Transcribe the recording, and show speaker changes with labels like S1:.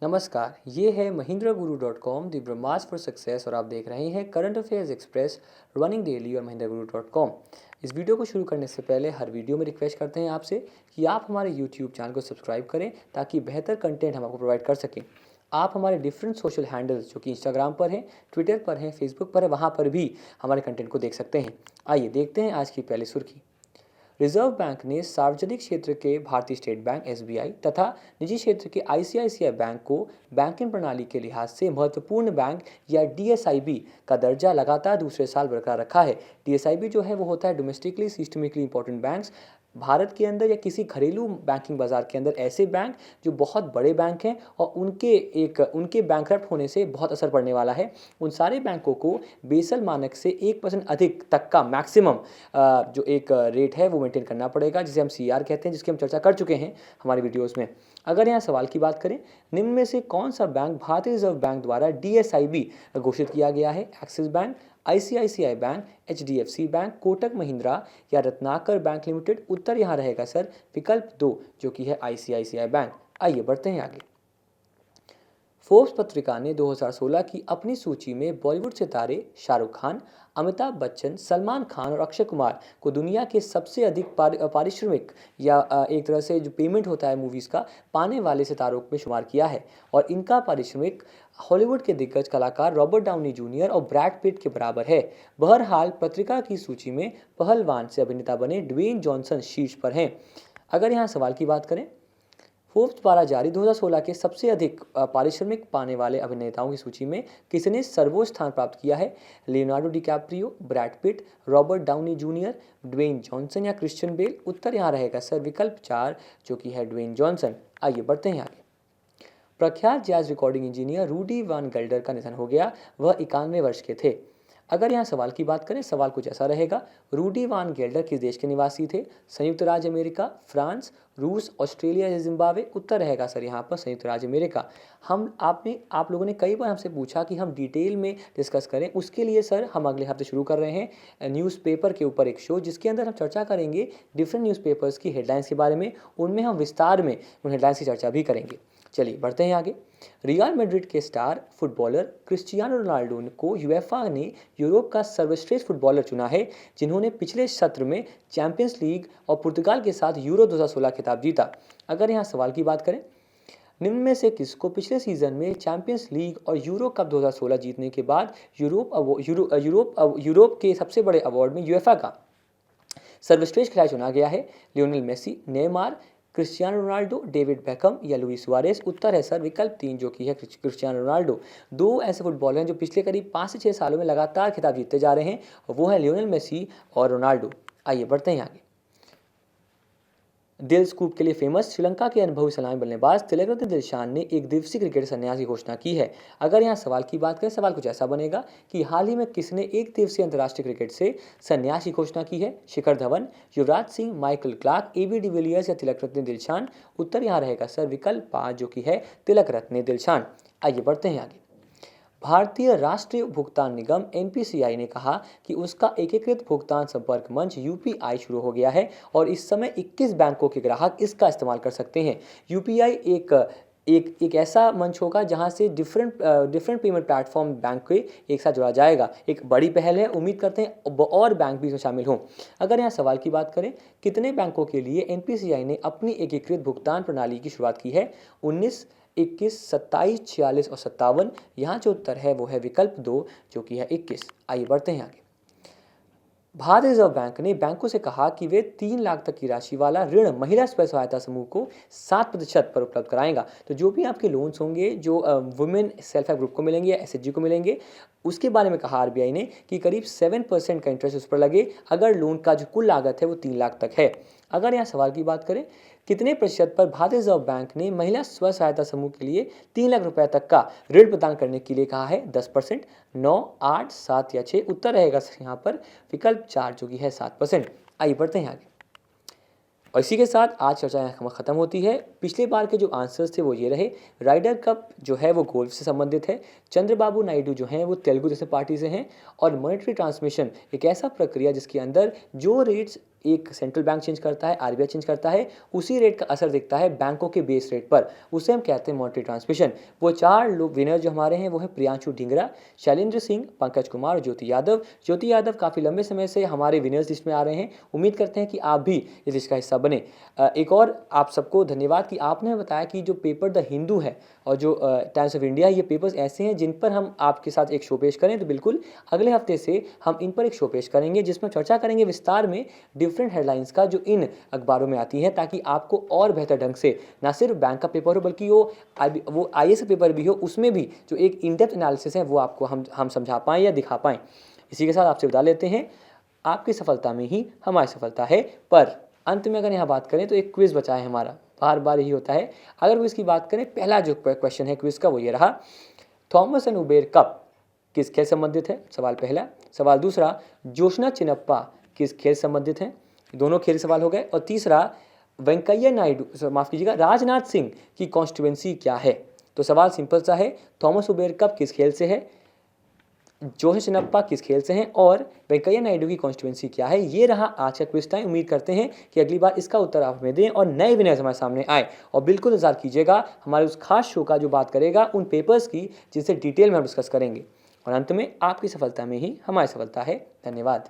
S1: नमस्कार, ये है mahindraguru.com the Brahmastra for success और आप देख रहे हैं current affairs express running daily और mahindraguru.com। इस वीडियो को शुरू करने से पहले हर वीडियो में रिक्वेस्ट करते हैं आपसे कि आप हमारे यूट्यूब चैनल को सब्सक्राइब करें ताकि बेहतर कंटेंट हम आपको प्रोवाइड कर सकें। आप हमारे डिफरेंट सोशल हैंडल्स जो कि इंस्टाग्राम पर हैं, ट्विटर पर हैं, फेसबुक पर है, वहाँ पर भी हमारे कंटेंट को देख सकते हैं। आइए देखते हैं आज की पहली सुर्खी। रिजर्व बैंक ने सार्वजनिक क्षेत्र के भारतीय स्टेट बैंक एसबीआई तथा निजी क्षेत्र के आईसीआईसीआई बैंक को बैंकिंग प्रणाली के लिहाज से महत्वपूर्ण बैंक या डीएसआईबी का दर्जा लगातार दूसरे साल बरकरार रखा है। डीएसआईबी जो है वो होता है domestically systemically important banks. Bharat के अंदर या किसी घरेलू बैंकिंग बाजार के अंदर ऐसे बैंक जो बहुत बड़े बैंक हैं और उनके बैंकरप्ट होने से बहुत असर पड़ने वाला है, उन सारे बैंकों को बेसल मानक से 1% अधिक तक का मैक्सिमम जो एक रेट है वो मेंटेन करना पड़ेगा, जिसे हम सीआर कहते हैं, जिसकी हम चर्चा कर चुके हैं हमारे वीडियोस में। अगर यहाँ सवाल की बात करें, निम्न में से कौन सा बैंक भारतीय रिजर्व बैंक द्वारा डीएसआईबी घोषित किया गया है? Axis bank, ICICI bank, HDFC bank, Kotak Mahindra या रत्नाकर बैंक लिमिटेड? उत्तर यहाँ रहेगा सर विकल्प 2 जो कि है आईसीआईसीआई बैंक। आइए बढ़ते हैं आगे। फोर्ब्स पत्रिका ने 2016 की अपनी सूची में बॉलीवुड सितारे शाहरुख खान, अमिताभ बच्चन, सलमान खान और अक्षय कुमार को दुनिया के सबसे अधिक पारिश्रमिक या एक तरह से जो पेमेंट होता है मूवीज़ का पाने वाले सितारों में शुमार किया है। और इनका पारिश्रमिक हॉलीवुड के दिग्गज कलाकार रॉबर्ट डाउनी जूनियर और ब्रैड पिट के बराबर है। बहरहाल पत्रिका की सूची में पहलवान से अभिनेता बने ड्वेन जॉनसन शीर्ष पर हैं। अगर यहाँ सवाल की बात करें, फोर्ब्स द्वारा जारी 2016 के सबसे अधिक पारिश्रमिक पाने वाले अभिनेताओं की सूची में किसने सर्वोच्च स्थान प्राप्त किया है? Leonardo DiCaprio, Brad Pitt, Robert Downey Junior, Dwayne Johnson या क्रिश्चियन बेल? उत्तर यहाँ रहेगा सर विकल्प 4 जो कि है ड्वेन जॉनसन। आइए बढ़ते हैं आगे। प्रख्यात जैज रिकॉर्डिंग इंजीनियर रूडी वान गेल्डर का निधन हो गया, वह 91 वर्ष के थे। अगर यहाँ सवाल की बात करें, सवाल कुछ ऐसा रहेगा, रूडी वान गेल्डर किस देश के निवासी थे? संयुक्त राज्य अमेरिका, फ्रांस, रूस, ऑस्ट्रेलिया या जिम्बाब्वे? उत्तर रहेगा सर यहाँ पर संयुक्त राज्य अमेरिका। आप लोगों ने कई बार हमसे पूछा कि हम डिटेल में डिस्कस करें, उसके लिए सर हम अगले हफ्ते शुरू कर रहे हैं न्यूज़पेपर के ऊपर एक शो, जिसके अंदर हम चर्चा करेंगे डिफरेंट न्यूज़पेपर्स की हेडलाइंस के बारे में। उनमें हम विस्तार में उन हेडलाइंस की चर्चा भी करेंगे। चलिए बढ़ते हैं आगे। रियल मैड्रिड के स्टार फुटबॉलर क्रिस्टियानो रोनाल्डो को यूएफा ने यूरोप का सर्वश्रेष्ठ फुटबॉलर चुना है, जिन्होंने पिछले सत्र में चैंपियंस लीग और पुर्तगाल के साथ यूरो 2016 खिताब जीता। अगर यहाँ सवाल की बात करें, निम्न में से किसको पिछले सीजन में चैंपियंस लीग और यूरो कप 2016 जीतने के बाद यूरोप के सबसे बड़े अवार्ड में यूएफा का सर्वश्रेष्ठ खिलाड़ी चुना गया है? Lionel Messi, Neymar, Cristiano Ronaldo, David Beckham या लुइस सुआरेस? उत्तर है सर विकल्प 3 जो कि है क्रिस्टियानो रोनाल्डो। दो ऐसे फुटबॉलर हैं जो पिछले करीब 5 से 6 सालों में लगातार खिताब जीतते जा रहे हैं, और वो है लियोनेल मेसी और रोनाल्डो। आइए बढ़ते हैं आगे। दिल स्कूप के लिए फेमस श्रीलंका के अनुभवी सलामी बल्लेबाज तिलकरत्ने दिलशान ने एक दिवसीय क्रिकेट संन्यास की घोषणा की है। अगर यहाँ सवाल की बात करें, सवाल कुछ ऐसा बनेगा कि हाल ही में किसने एक दिवसीय अंतर्राष्ट्रीय क्रिकेट से संन्यास की घोषणा की है? Shikhar Dhawan, Yuvraj Singh, Michael Clarke, AB de Villiers या तिलकरत्ने दिलशान? उत्तर यहाँ रहेगा सर विकल्प 5 जो कि है तिलकरत्ने दिलशान। आइए बढ़ते हैं आगे। भारतीय राष्ट्रीय भुगतान निगम एनपीसीआई ने कहा कि उसका एकीकृत भुगतान संपर्क मंच यूपीआई शुरू हो गया है और इस समय 21 बैंकों के ग्राहक इसका इस्तेमाल कर सकते हैं। यूपीआई एक ऐसा मंच होगा जहां से डिफरेंट पेमेंट प्लेटफॉर्म बैंक के एक साथ जुड़ा जाएगा। एक बड़ी पहल है, उम्मीद करते हैं और बैंक भी इसमें शामिल हों। अगर यहाँ सवाल की बात करें, कितने बैंकों के लिए एनपीसीआई ने अपनी एकीकृत भुगतान प्रणाली की शुरुआत की है? 19, 21, 27, 46 और 57? यहाँ जो उत्तर है वो है विकल्प 2 जो कि है 21। आइए बढ़ते हैं आगे। भारतीय रिजर्व बैंक ने बैंकों से कहा कि वे 3 लाख तक की राशि वाला ऋण महिला स्वयं सहायता समूह को 7% पर उपलब्ध कराएगा। तो जो भी आपके लोन्स होंगे जो वुमेन सेल्फ हेल्प ग्रुप को मिलेंगे या एसएचजी को मिलेंगे, उसके बारे में कहा आरबीआई ने कि करीब 7% का इंटरेस्ट उस पर लगे अगर लोन का जो कुल लागत है वो 3 लाख तक है। अगर यहाँ सवाल की बात करें, कितने प्रतिशत पर भारतीय रिजर्व बैंक ने महिला स्व सहायता समूह के लिए 3 लाख रुपए तक का ऋण प्रदान करने के लिए कहा है? 10%, 9, 8, 7 या 6? उत्तर रहेगा यहाँ पर विकल्प 4 जो कि है 7%। आइए बढ़ते हैं आगे। और इसी के साथ आज चर्चा खत्म होती है। पिछले बार के जो आंसर्स थे वो ये रहे। राइडर कप जो है वो गोल्फ से संबंधित है। चंद्रबाबू नायडू जो हैं वो तेलुगु देशम पार्टी से हैं। और मॉनेटरी ट्रांसमिशन एक ऐसा प्रक्रिया जिसके अंदर जो रेट्स एक सेंट्रल बैंक चेंज करता है, आरबीआई चेंज करता है, उसी रेट का असर दिखता है बैंकों के बेस रेट पर, उसे हम कहते हैं मॉनेटरी ट्रांसमिशन। वो 4 लोग विनर जो हमारे हैं वो है प्रियांशु ढींगरा, शैलेंद्र सिंह, पंकज कुमार और ज्योति यादव। ज्योति यादव काफ़ी लंबे समय से हमारे विनर्स लिस्ट में आ रहे हैं। उम्मीद करते हैं कि आप भी इस लिस्ट का हिस्सा बने। एक और आप सबको धन्यवाद कि आपने बताया कि जो पेपर द हिंदू है और जो टाइम्स ऑफ इंडिया, ये पेपर्स ऐसे हैं जिन पर हम आपके साथ एक शो पेश करें। तो बिल्कुल अगले हफ्ते से हम इन पर एक शो पेश करेंगे जिसमें चर्चा करेंगे विस्तार में डिफरेंट हेडलाइंस का जो इन अखबारों में आती हैं, ताकि आपको और बेहतर ढंग से ना सिर्फ बैंक का पेपर हो बल्कि वो आईएएस का पेपर भी हो, उसमें भी जो एक इन डेप्थ एनालिसिस है वो आपको हम समझा पाएँ या दिखा पाएँ। इसी के साथ आपसे विदा लेते हैं। आपकी सफलता में ही हमारी सफलता है। पर अंत में अगर यहाँ बात करें तो एक क्विज़ बचा है हमारा, बार बार यही होता है। अगर क्विज़ की बात करें, पहला जो क्वेश्चन है क्विज़ का वो ये रहा, थॉमस एंड उबेर कप किस खेल संबंधित है? सवाल पहला। सवाल दूसरा, जोशना चिनप्पा किस खेल संबंधित हैं? दोनों खेल सवाल हो गए। और तीसरा, वेंकैया नायडू, माफ़ कीजिएगा, राजनाथ सिंह की कॉन्स्टिट्यूएंसी क्या है? तो सवाल सिंपल सा है, थॉमस उबेर कप किस खेल से है, जोश चिनप्पा किस खेल से हैं और वेंकैया नायडू की कॉन्स्टिट्यूएंसी क्या है? ये रहा आज का क्विज टाइम। उम्मीद करते हैं कि अगली बार इसका उत्तर आप हमें दें और नए विनर्स हमारे सामने आए। और बिल्कुल इंतजार कीजिएगा हमारे उस खास शो का जो बात करेगा उन पेपर्स की जिनसे डिटेल में हम डिस्कस करेंगे। और अंत में आपकी सफलता में ही हमारी सफलता है। धन्यवाद।